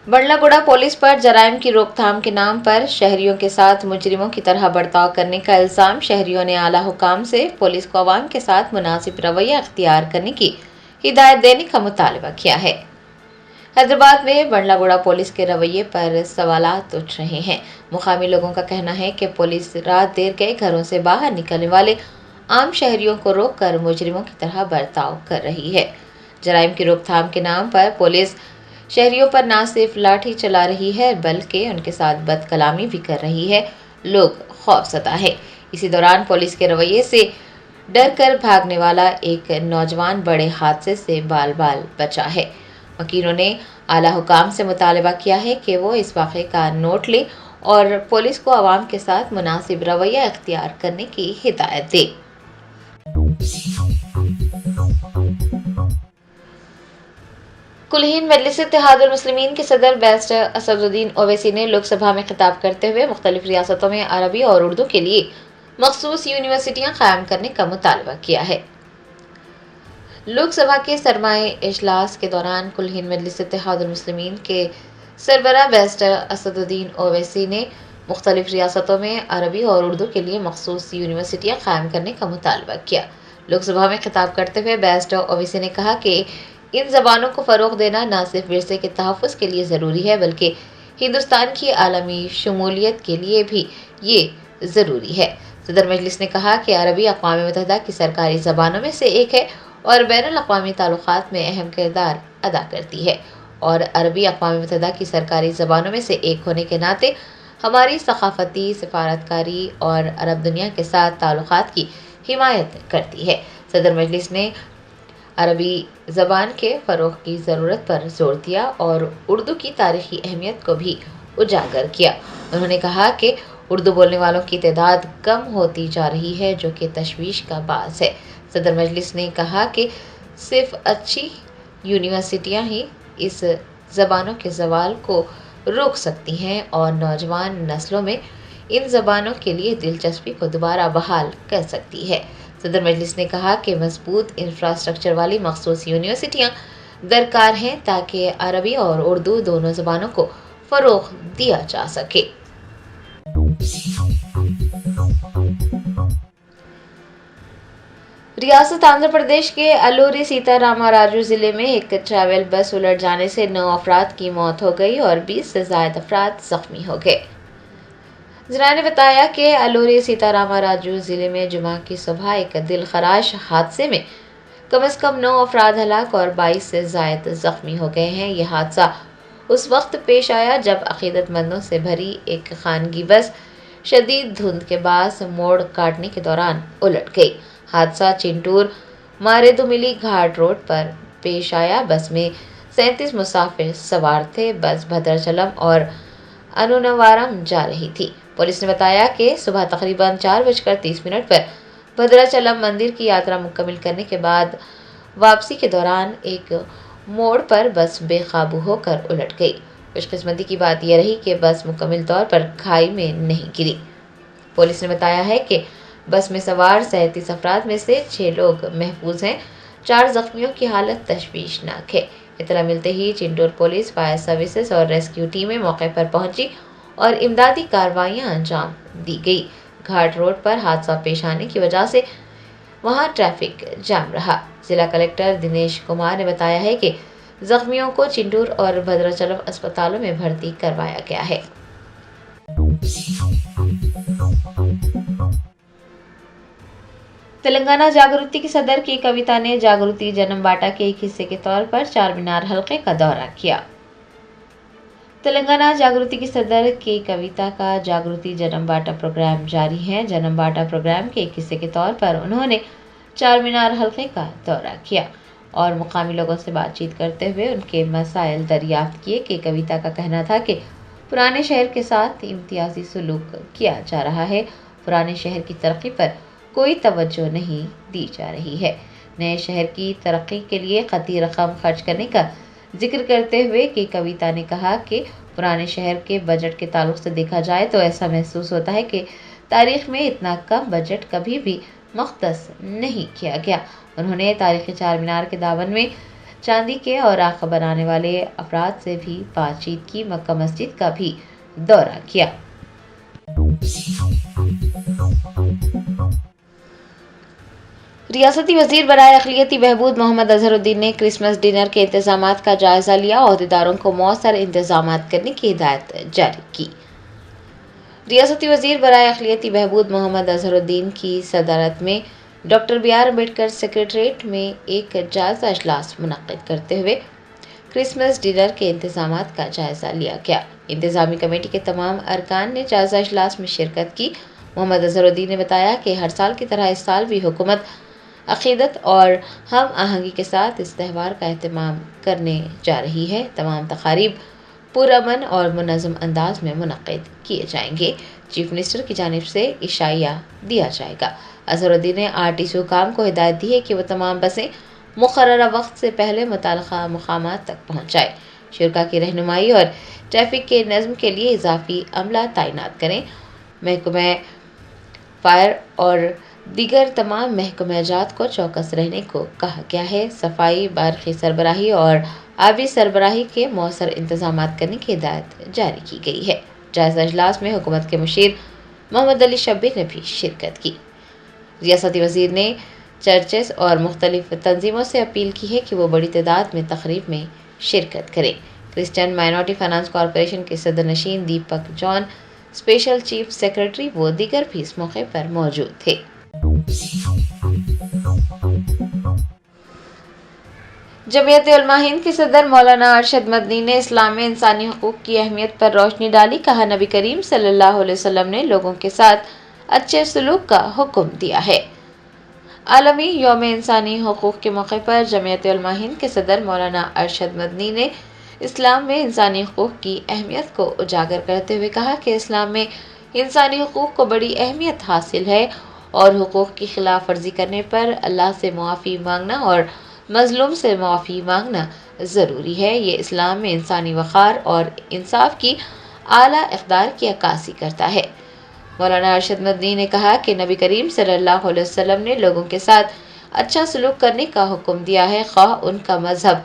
بنڈلا گڑا پولیس پر جرائم کی روک تھام کے نام پر شہریوں کے ساتھ مجرموں کی طرح برتاؤ کرنے کا الزام۔ شہریوں نے اعلیٰ حکام سے پولیس کو عوام کے ساتھ مناسب رویہ اختیار کرنے کی ہدایت دینے کا مطالبہ کیا ہے۔ حیدرآباد میں بنڈلا گڑا پولیس کے رویے پر سوالات اٹھ رہے ہیں۔ مقامی لوگوں کا کہنا ہے کہ پولیس رات دیر گئے گھروں سے باہر نکلنے والے عام شہریوں کو روک کر مجرموں کی طرح برتاؤ کر رہی ہے۔ جرائم کی روک تھام کے نام پر پولیس شہریوں پر نہ صرف لاٹھی چلا رہی ہے بلکہ ان کے ساتھ بد کلامی بھی کر رہی ہے۔ لوگ خوفزدہ ہے۔ اسی دوران پولیس کے رویے سے ڈر کر بھاگنے والا ایک نوجوان بڑے حادثے سے بال بال بچا ہے۔ وکیلوں نے اعلیٰ حکام سے مطالبہ کیا ہے کہ وہ اس واقعے کا نوٹ لیں اور پولیس کو عوام کے ساتھ مناسب رویہ اختیار کرنے کی ہدایت دیں۔ کلہین مجلس اتحاد المسلمین کے صدر بیرسٹر اسد الدین اویسی نے لوک سبھا میں خطاب کرتے ہوئے مختلف ریاستوں میں عربی اور اردو کے لیے مخصوص یونیورسٹیاں قائم کرنے کا مطالبہ کیا ہے۔ لوک سبھا کے سرمائی اجلاس کے دوران کلہین مجلس اتحاد المسلمین کے سربراہ بیرسٹر اسد الدین اویسی نے مختلف ریاستوں میں عربی اور اردو کے لیے مخصوص یونیورسٹیاں قائم کرنے کا مطالبہ کیا۔ لوک سبھا میں خطاب کرتے ہوئے بیرسٹر اویسی نے کہا کہ ان زبانوں کو فروغ دینا نہ صرف ورثے کے تحفظ کے لیے ضروری ہے بلکہ ہندوستان کی عالمی شمولیت کے لیے بھی یہ ضروری ہے۔ صدر مجلس نے کہا کہ عربی اقوام متحدہ کی سرکاری زبانوں میں سے ایک ہے اور بین الاقوامی تعلقات میں اہم کردار ادا کرتی ہے، اور عربی اقوام متحدہ کی سرکاری زبانوں میں سے ایک ہونے کے ناطے ہماری ثقافتی سفارتکاری اور عرب دنیا کے ساتھ تعلقات کی حمایت کرتی ہے۔ صدر مجلس نے عربی زبان کے فروغ کی ضرورت پر زور دیا اور اردو کی تاریخی اہمیت کو بھی اجاگر کیا۔ انہوں نے کہا کہ اردو بولنے والوں کی تعداد کم ہوتی جا رہی ہے جو کہ تشویش کا باعث ہے۔ صدر مجلس نے کہا کہ صرف اچھی یونیورسٹیاں ہی اس زبانوں کے زوال کو روک سکتی ہیں اور نوجوان نسلوں میں ان زبانوں کے لیے دلچسپی کو دوبارہ بحال کر سکتی ہے۔ صدر مجلس نے کہا کہ مضبوط انفراسٹرکچر والی مخصوص یونیورسٹیاں درکار ہیں تاکہ عربی اور اردو دونوں زبانوں کو فروغ دیا جا سکے۔ ریاست آندھرا پردیش کے الوری سیتا راما راجو ضلع میں ایک ٹریول بس الٹ جانے سے 9 افراد کی موت ہو گئی اور 20 سے زائد افراد زخمی ہو گئے۔ ذرائع نے بتایا کہ الوری سیتا راما راجو ضلع میں جمعہ کی صبح ایک دل خراش حادثے میں کم از کم 9 افراد ہلاک اور 22 سے زائد زخمی ہو گئے ہیں۔ یہ حادثہ اس وقت پیش آیا جب عقیدت مندوں سے بھری ایک خانگی بس شدید دھند کے باعث موڑ کاٹنے کے دوران الٹ گئی۔ حادثہ چنٹور ماریدوملی گھاٹ روڈ پر پیش آیا۔ بس میں 37 مسافر سوار تھے۔ بس بھدراچلم اور انوناوارم جا رہی تھی۔ پولیس نے بتایا کہ صبح تقریباً 4:30 پر بھدراچلم مندر کی یاترا مکمل کرنے کے بعد واپسی کے دوران ایک موڑ پر بس بے قابو ہو کر الٹ گئی۔ خوش قسمتی کی بات یہ رہی کہ بس مکمل طور پر کھائی میں نہیں گری۔ پولیس نے بتایا ہے کہ بس میں سوار 37 افراد میں سے 6 لوگ محفوظ ہیں، 4 زخمیوں کی حالت تشویشناک ہے۔ اطلاع ملتے ہی چنٹور پولیس، فائر سروسز اور ریسکیو ٹیمیں موقع پر پہنچی اور امدادی کارروائیاں انجام دی گئی۔ گھاٹ روڈ پر حادثہ پیش آنے کی وجہ سے وہاں ٹریفک جام رہا۔ ضلع کلکٹر دنیش کمار نے بتایا ہے کہ زخمیوں کو چنٹور اور بھدراچلم اسپتالوں میں بھرتی کروایا گیا ہے۔ تلنگانہ جاگرتی کی صدر کے کویتا نے جاگرتی جنم باٹا کے ایک حصے کے طور پر چار مینار حلقے کا دورہ کیا۔ تلنگانہ جاگرتی کی صدر کے کویتا کا جاگرتی جنم باٹا پروگرام جاری ہے۔ جنم باٹا پروگرام کے ایک حصے کے طور پر انہوں نے چار مینار حلقے کا دورہ کیا اور مقامی لوگوں سے بات چیت کرتے ہوئے ان کے مسائل دریافت کیے۔ کہ کویتا کا کہنا تھا کہ پرانے شہر کے ساتھ امتیازی سلوک کیا جا رہا ہے، پرانے شہر کی ترقی پر کوئی توجہ نہیں دی جا رہی ہے۔ نئے شہر کی ترقی کے لیے قطعی رقم خرچ کرنے کا ذکر کرتے ہوئے کہ کویتا نے کہا کہ پرانے شہر کے بجٹ کے تعلق سے دیکھا جائے تو ایسا محسوس ہوتا ہے کہ تاریخ میں اتنا کم بجٹ کبھی بھی مختص نہیں کیا گیا۔ انہوں نے تاریخی چار مینار کے دامن میں چاندی کے اوراق بنانے والے افراد سے بھی بات چیت کی، مکہ مسجد کا بھی دورہ کیا۔ ریاستی وزیر برائے اقلیتی بہبود محمد اظہر الدین نے کرسمس ڈنر کے انتظامات کا جائزہ لیا، عہدیداروں کو مؤثر انتظامات کرنے کی ہدایت جاری کی۔ ریاستی وزیر برائے اقلیتی بہبود محمد اظہر الدین کی صدارت میں doctor B R Ambedkar secretariat میں ایک جائزہ اجلاس منعقد کرتے ہوئے کرسمس ڈنر کے انتظامات کا جائزہ لیا گیا۔ انتظامی کمیٹی کے تمام ارکان نے جائزہ اجلاس میں شرکت کی۔ محمد اظہر الدین نے بتایا کہ ہر سال کی طرح اس سال بھی حکومت عقیدت اور ہم آہنگی کے ساتھ اس تہوار کا اہتمام کرنے جا رہی ہے۔ تمام تقاریب پرامن اور منظم انداز میں منعقد کیے جائیں گے۔ چیف منسٹر کی جانب سے عشائیہ دیا جائے گا۔ اظہر الدین نے RTC حکام کو ہدایت دی ہے کہ وہ تمام بسیں مقررہ وقت سے پہلے متعلقہ مقامات تک پہنچ جائیں، شرکاء کی رہنمائی اور ٹریفک کے نظم کے لیے اضافی عملہ تعینات کریں۔ محکمہ فائر اور دیگر تمام محکمہ جات کو چوکس رہنے کو کہا گیا ہے۔ صفائی، برقی سربراہی اور آبی سربراہی کے مؤثر انتظامات کرنے کی ہدایت جاری کی گئی ہے۔ جائزہ اجلاس میں حکومت کے مشیر محمد علی شبیر نے بھی شرکت کی۔ ریاستی وزیر نے چرچز اور مختلف تنظیموں سے اپیل کی ہے کہ وہ بڑی تعداد میں تقریب میں شرکت کریں۔ کرسچین مائنورٹی فائنانس کارپوریشن کے صدر نشین دیپک جان، اسپیشل چیف سیکرٹری و دیگر بھی اس موقع پر موجود تھے۔ جمعیت علماء ہند کے صدر مولانا ارشد مدنی نے اسلام میں انسانی حقوق کی اہمیت پر روشنی ڈالی۔ کہا، نبی کریم صلی اللہ علیہ وسلم نے لوگوں کے ساتھ اچھے سلوک کا حکم دیا ہے۔ عالمی یوم انسانی حقوق کے موقع پر جمعیت علماء ہند کے صدر مولانا ارشد مدنی نے اسلام میں انسانی حقوق کی اہمیت کو اجاگر کرتے ہوئے کہا کہ اسلام میں انسانی حقوق کو بڑی اہمیت حاصل ہے اور حقوق کی خلاف ورزی کرنے پر اللہ سے معافی مانگنا اور مظلوم سے معافی مانگنا ضروری ہے۔ یہ اسلام میں انسانی وقار اور انصاف کی اعلیٰ اقدار کی عکاسی کرتا ہے۔ مولانا ارشد مدنی نے کہا کہ نبی کریم صلی اللہ علیہ وسلم نے لوگوں کے ساتھ اچھا سلوک کرنے کا حکم دیا ہے، خواہ ان کا مذہب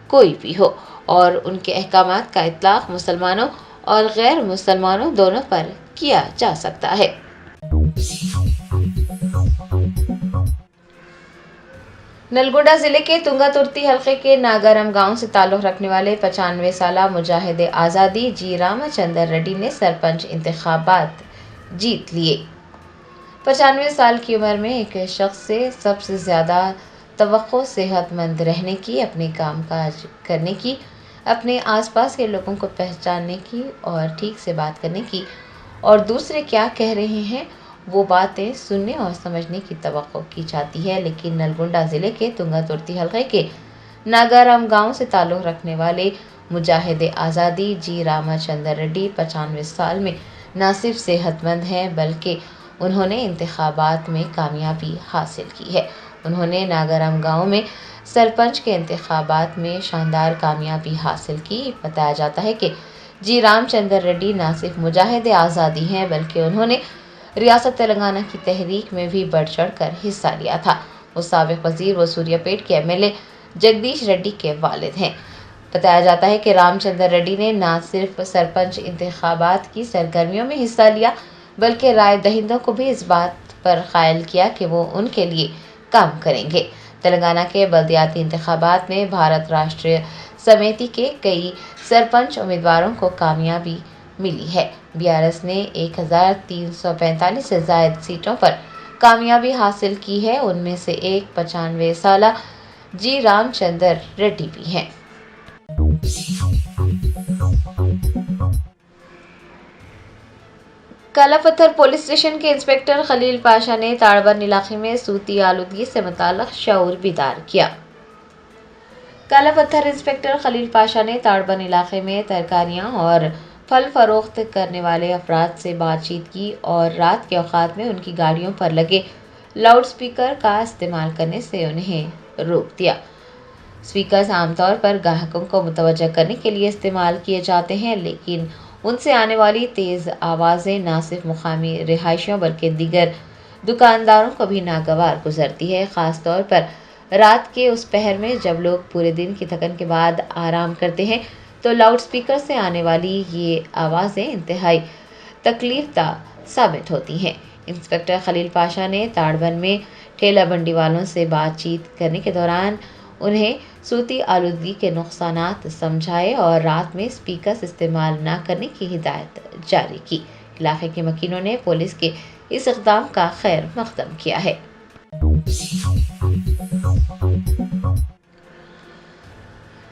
کوئی بھی ہو، اور ان کے احکامات کا اطلاق مسلمانوں اور غیر مسلمانوں دونوں پر کیا جا سکتا ہے۔ نلگونڈا ضلع کے تنگا ترتی حلقے کے ناگارم گاؤں سے تعلق رکھنے والے 95 سالہ مجاہد آزادی جی راما چندر ریڈی نے سرپنچ انتخابات جیت لیے۔ 95 سال کی عمر میں ایک شخص سے سب سے زیادہ توقع صحت مند رہنے کی، اپنے کام کاج کرنے کی، اپنے آس پاس کے لوگوں کو پہچاننے کی اور ٹھیک سے بات کرنے کی، اور دوسرے کیا کہہ رہے ہیں وہ باتیں سننے اور سمجھنے کی توقع کی جاتی ہے۔ لیکن نلگونڈا ضلع کے تنگا ترتی حلقے کے ناگارم گاؤں سے تعلق رکھنے والے مجاہد آزادی جی راما چندر ریڈی 95 سال میں نہ صرف صحت مند ہیں بلکہ انہوں نے انتخابات میں کامیابی حاصل کی ہے۔ انہوں نے ناگارم گاؤں میں سرپنچ کے انتخابات میں شاندار کامیابی حاصل کی۔ بتایا جاتا ہے کہ جی رام چندر ریڈی نہ صرف مجاہد آزادی ہیں بلکہ انہوں نے ریاست تلنگانہ کی تحریک میں بھی بڑھ چڑھ کر حصہ لیا تھا۔ وہ سابق وزیر و سوریا پیٹ کے MLA جگدیش ریڈی کے والد ہیں۔ بتایا جاتا ہے کہ رام چندر ریڈی نے نہ صرف سرپنچ انتخابات کی سرگرمیوں میں حصہ لیا بلکہ رائے دہندوں کو بھی اس بات پر قائل کیا کہ وہ ان کے لیے کام کریں گے۔ تلنگانہ کے بلدیاتی انتخابات میں بھارت راشٹریہ سمیتی کے کئی سرپنچ امیدواروں کو کامیابی ملی ہے۔ BRS نے 1345 سے زائد سیٹوں پر کامیابی حاصل کی ہے۔ ان میں سے ایک 95 سالہ جی رام چندر ریڈی بھی ہیں۔ کالا پتھر پولیس اسٹیشن کے انسپکٹر خلیل پاشا نے تاڑبن علاقے میں صوتی آلودگی سے متعلق شعور بیدار کیا۔ کالا پتھر انسپکٹر خلیل پاشا نے تاڑبن علاقے میں ترکاریاں اور پھل فروخت کرنے والے افراد سے بات چیت کی اور رات کے اوقات میں ان کی گاڑیوں پر لگے لاؤڈ سپیکر کا استعمال کرنے سے انہیں روک دیا۔ سپیکرز عام طور پر گاہکوں کو متوجہ کرنے کے لیے استعمال کیے جاتے ہیں، لیکن ان سے آنے والی تیز آوازیں نہ صرف مقامی رہائشیوں بلکہ دیگر دکانداروں کو بھی ناگوار گزرتی ہے۔ خاص طور پر رات کے اس پہر میں جب لوگ پورے دن کی تھکن کے بعد آرام کرتے ہیں تو لاؤڈ سپیکر سے آنے والی یہ آوازیں انتہائی تکلیف دہ ثابت ہوتی ہیں۔ انسپکٹر خلیل پاشا نے تاڑ بند میں ٹھیلہ بنڈی والوں سے بات چیت کرنے کے دوران انہیں صوتی آلودگی کے نقصانات سمجھائے اور رات میں سپیکرز استعمال نہ کرنے کی ہدایت جاری کی۔ علاقے کے مکینوں نے پولیس کے اس اقدام کا خیر مقدم کیا ہے۔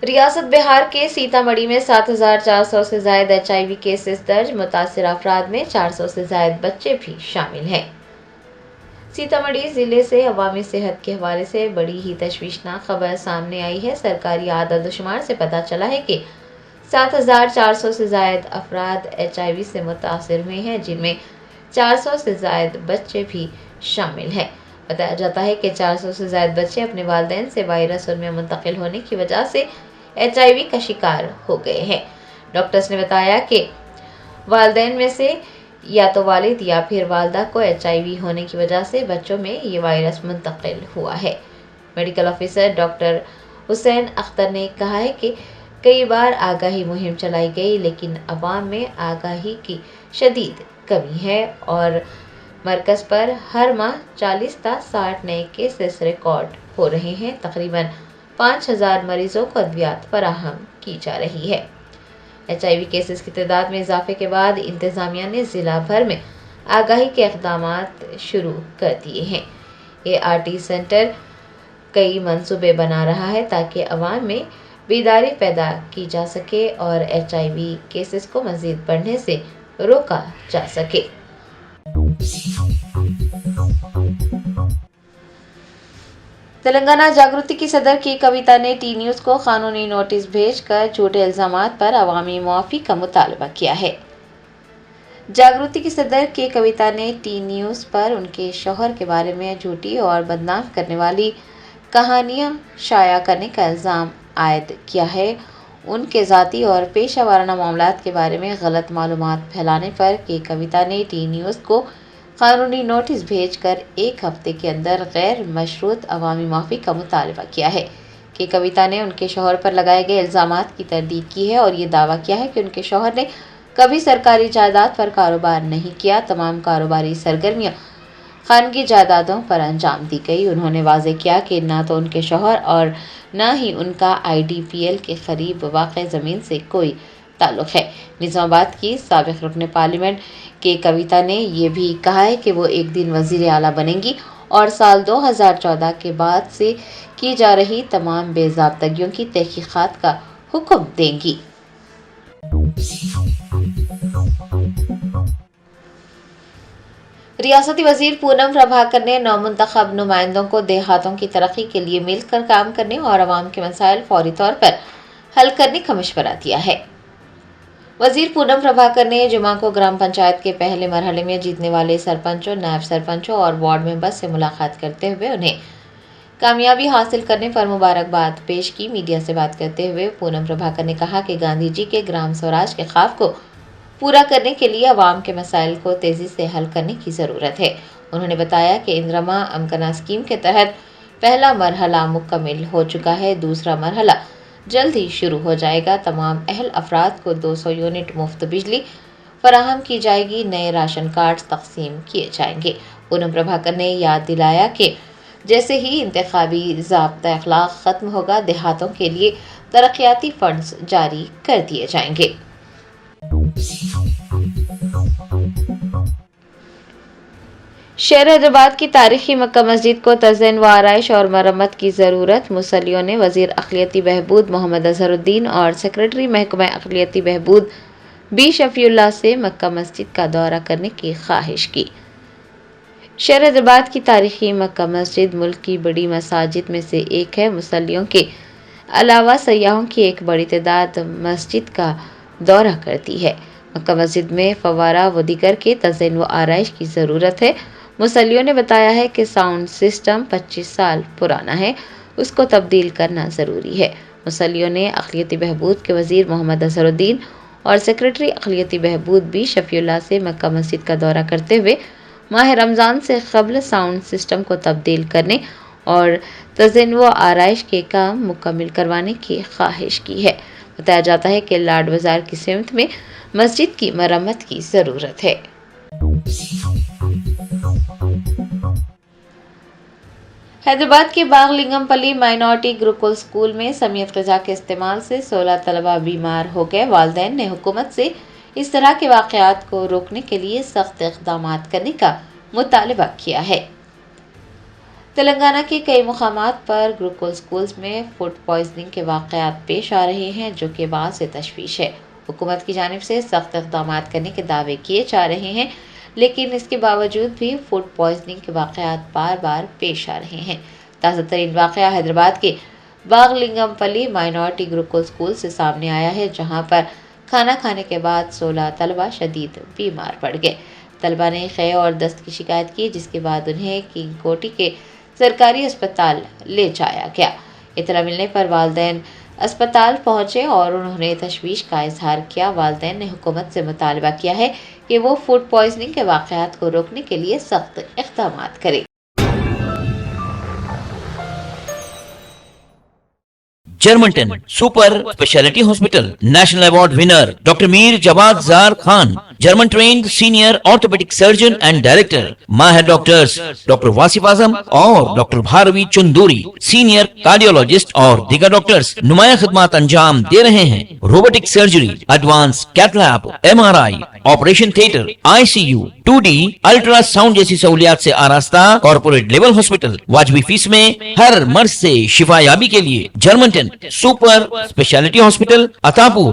ریاست بہار کے سیتا مڑھی میں 7,400 سے زائد HIV کیسز درج، متاثرہ افراد میں 400 سے زائد بچے بھی شامل ہیں۔ سیتا مڑھی ضلع سے عوامی صحت کے حوالے سے بڑی ہی تشویشناک خبر سامنے آئی ہے۔ سرکاری اعداد و شمار سے پتہ چلا ہے کہ 7,400 سے زائد افراد HIV سے متاثر ہوئے ہیں، جن میں 400 سے زائد بچے بھی شامل ہیں۔ بتایا جاتا ہے کہ 400 سے زائد بچے اپنے والدین سے وائرس ان میں منتقل ہونے کی وجہ سے HIV کا شکار ہو گئے ہیں۔ ڈاکٹرز نے بتایا کہ والدین میں سے یا تو والد یا پھر والدہ کو HIV ہونے کی وجہ سے بچوں میں یہ وائرس منتقل ہوا ہے۔ میڈیکل آفیسر ڈاکٹر حسین اختر نے کہا ہے کہ کئی بار آگاہی مہم چلائی گئی، لیکن عوام میں آگاہی کی شدید کمی ہے اور مرکز پر ہر ماہ 40 تا 60 نئے کیسز ریکارڈ ہو رہے ہیں۔ تقریباً 5,000 مریضوں کو ادویات فراہم کی جا رہی ہے۔ HIV کیسز کی تعداد میں اضافے کے بعد انتظامیہ نے ضلع بھر میں آگاہی کے اقدامات شروع کر دیے ہیں۔ ART سینٹر کئی منصوبے بنا رہا ہے تاکہ عوام میں بیداری پیدا کی جا سکے اور HIV کیسز کو مزید بڑھنے سے روکا جا سکے۔ تلنگانہ جاگرتی کی صدر کے کویتا نے ٹی نیوز کو قانونی نوٹس بھیج کر جھوٹے الزامات پر عوامی معافی کا مطالبہ کیا ہے۔ جاگرتی کی صدر کے کویتا نے ٹی نیوز پر ان کے شوہر کے بارے میں جھوٹی اور بدنام کرنے والی کہانیاں شائع کرنے کا الزام عائد کیا ہے۔ ان کے ذاتی اور پیشہ ورانہ معاملات کے بارے میں غلط معلومات پھیلانے پر کے کویتا نے ٹی نیوز کو قانونی نوٹس بھیج کر 1 ہفتے کے اندر غیر مشروط عوامی معافی کا مطالبہ کیا ہے۔ کے کویتا نے ان کے شوہر پر لگائے گئے الزامات کی تردید کی ہے اور یہ دعویٰ کیا ہے کہ ان کے شوہر نے کبھی سرکاری جائیداد پر کاروبار نہیں کیا۔ تمام کاروباری سرگرمیاں خانگی جائیدادوں پر انجام دی گئی۔ انہوں نے واضح کیا کہ نہ تو ان کے شوہر اور نہ ہی ان کا IDPL کے قریب واقع زمین سے کوئی تعلق ہے۔ نظام آباد کی سابق رکن پارلیمنٹ کے کویتا نے یہ بھی کہا ہے کہ وہ ایک دن وزیر اعلیٰ بنیں گی اور سال 2014 کے بعد سے کی جا رہی تمام بے ضابطگیوں کی تحقیقات کا حکم دیں گی۔ ریاستی وزیر پونم پربھاکر نے نومنتخب نمائندوں کو دیہاتوں کی ترقی کے لیے مل کر کام کرنے اور عوام کے مسائل فوری طور پر حل کرنے کا مشورہ دیا ہے۔ وزیر پونم پربھاکر نے جمعہ کو گرام پنچایت کے پہلے مرحلے میں جیتنے والے سرپنچوں، نائب سرپنچوں اور وارڈ ممبرز سے ملاقات کرتے ہوئے انہیں کامیابی حاصل کرنے پر مبارکباد پیش کی۔ میڈیا سے بات کرتے ہوئے پونم پربھاکر نے کہا کہ گاندھی جی کے گرام سوراج کے خواب کو پورا کرنے کے لیے عوام کے مسائل کو تیزی سے حل کرنے کی ضرورت ہے۔ انہوں نے بتایا کہ اندرما امکنا اسکیم کے تحت پہلا مرحلہ مکمل ہو چکا ہے، دوسرا مرحلہ جلد ہی شروع ہو جائے گا۔ تمام اہل افراد کو 200 یونٹ مفت بجلی فراہم کی جائے گی، نئے راشن کارڈز تقسیم کیے جائیں گے۔ پونم پربھاکر نے یاد دلایا کہ جیسے ہی انتخابی ضابطہ اخلاق ختم ہوگا، دیہاتوں کے لیے ترقیاتی فنڈز جاری کر دیے جائیں گے۔ شہر حیدرآباد کی تاریخی مکہ مسجد کو تزئین و آرائش اور مرمت کی ضرورت، مسلیوں نے وزیر اقلیتی بہبود محمد اظہر الدین اور سیکریٹری محکمہ اقلیتی بہبود بی شفیع اللہ سے مکہ مسجد کا دورہ کرنے کی خواہش کی۔ شہر حیدرآباد کی تاریخی مکہ مسجد ملک کی بڑی مساجد میں سے ایک ہے۔ مسلیوں کے علاوہ سیاحوں کی ایک بڑی تعداد مسجد کا دورہ کرتی ہے۔ مکہ مسجد میں فوارہ و دیگر کے تزئین و آرائش کی ضرورت ہے۔ مسلیوں نے بتایا ہے کہ ساؤنڈ سسٹم 25 سال پرانا ہے، اس کو تبدیل کرنا ضروری ہے۔ مسلیوں نے اقلیتی بہبود کے وزیر محمد اظہر الدین اور سیکریٹری اقلیتی بہبود بی شفیع اللہ سے مکہ مسجد کا دورہ کرتے ہوئے ماہ رمضان سے قبل ساؤنڈ سسٹم کو تبدیل کرنے اور تزئین و آرائش کے کام مکمل کروانے کی خواہش کی ہے۔ بتایا جاتا ہے کہ لاڈ بازار کی سمت میں مسجد کی مرمت کی ضرورت ہے۔ حیدرآباد کے باغ لنگم پلی مائنورٹی گروکل اسکول میں سمیت غذا کے استعمال سے 16 طلبہ بیمار ہو گئے۔ والدین نے حکومت سے اس طرح کے واقعات کو روکنے کے لیے سخت اقدامات کرنے کا مطالبہ کیا ہے۔ تلنگانہ کے کئی مقامات پر گروکل اسکولز میں فوڈ پوائزننگ کے واقعات پیش آ رہے ہیں، جو کہ باعث تشویش ہے۔ حکومت کی جانب سے سخت اقدامات کرنے کے دعوے کیے جا رہے ہیں، لیکن اس کے باوجود بھی فوڈ پوائزننگ کے واقعات بار بار پیش آ رہے ہیں۔ تازہ ترین واقعہ حیدرآباد کے باغ لنگم پلی مائنورٹی گروکل اسکول سے سامنے آیا ہے، جہاں پر کھانا کھانے کے بعد 16 طلبہ شدید بیمار پڑ گئے۔ طلبہ نے خے اور دست کی شکایت کی، جس کے بعد انہیں کنگ کوٹی کے سرکاری اسپتال لے جایا گیا۔ اطلاع ملنے پر والدین اسپتال پہنچے اور انہوں نے تشویش کا اظہار کیا۔ والدین نے حکومت سے مطالبہ کیا ہے کہ وہ فوڈ پوائزننگ کے واقعات کو روکنے کے لیے سخت اقدامات کرے۔ جرمنٹن super speciality hospital national award winner doctor Mir Jawad Zar Khan, German trained senior orthopaedic surgeon and director, ماہر ڈاکٹرز ڈاکٹر واصف اعظم اور doctor Bharavi Chanduri, senior cardiologist اور دیگر ڈاکٹرز نمایاں خدمات انجام دے رہے ہیں۔ Robotic surgery, advance cath lab, MRI، operation theatre, ICU، 2D ultrasound جیسی سہولیات سے آراستہ کارپوریٹ لیول ہاسپٹل، واجبی فیس میں ہر مرض سے شفا یابی کے لیے جرمنٹن سپر اسپیشلٹی ہاسپٹل، عطاپور،